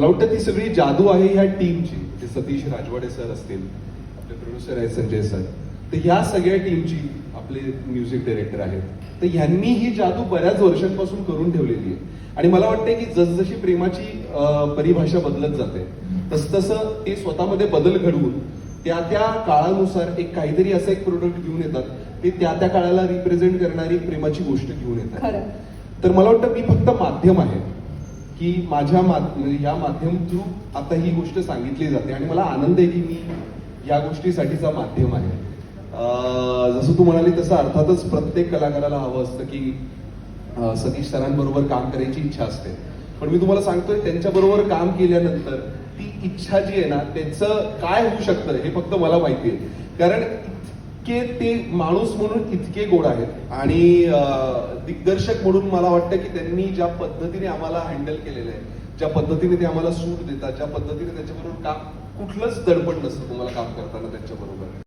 मला वाटतं ती सगळी जादू आहे ह्या टीमची. ते सतीश राजवाडे सर असतील, आपले प्रोड्युसर आहेत संजय सर, तर ह्या सगळ्या टीमची, आपले म्युझिक डायरेक्टर आहेत, तर ह्यांनी ही जादू बऱ्याच वर्षांपासून करून ठेवलेली आहे. आणि मला वाटतं की जसजशी प्रेमाची परिभाषा बदलत जाते तसतसं ते स्वतःमध्ये बदल घडवून त्या त्या काळानुसार एक काहीतरी असं एक प्रोडक्ट घेऊन येतात, ते त्या त्या काळाला रिप्रेझेंट करणारी प्रेमाची गोष्ट घेऊन येतात. तर मला वाटतं मी फक्त माध्यम आहे की माझ्या या माध्यम थ्रू आता ही गोष्ट सांगितली जाते आणि मला आनंद आहे की मी या गोष्टीसाठीचा माध्यम आहे. जसं तू म्हणाली तसं अर्थातच प्रत्येक कलाकाराला हवं असतं की सतीश सरांबरोबर काम करायची इच्छा असते, पण मी तुम्हाला सांगतोय त्यांच्याबरोबर काम केल्यानंतर ती इच्छा जी आहे ना त्याचं काय होऊ शकतं हे फक्त मला माहिती आहे. कारण इतके ते माणूस म्हणून इतके गोड आहेत आणि दिग्दर्शक म्हणून मला वाटतं की त्यांनी ज्या पद्धतीने आम्हाला हँडल केलेलं आहे, ज्या पद्धतीने ते आम्हाला सूट देतात, ज्या पद्धतीने त्याच्याबरोबर काम, कुठलंच दडपण नसतं तुम्हाला काम करताना त्यांच्याबरोबर.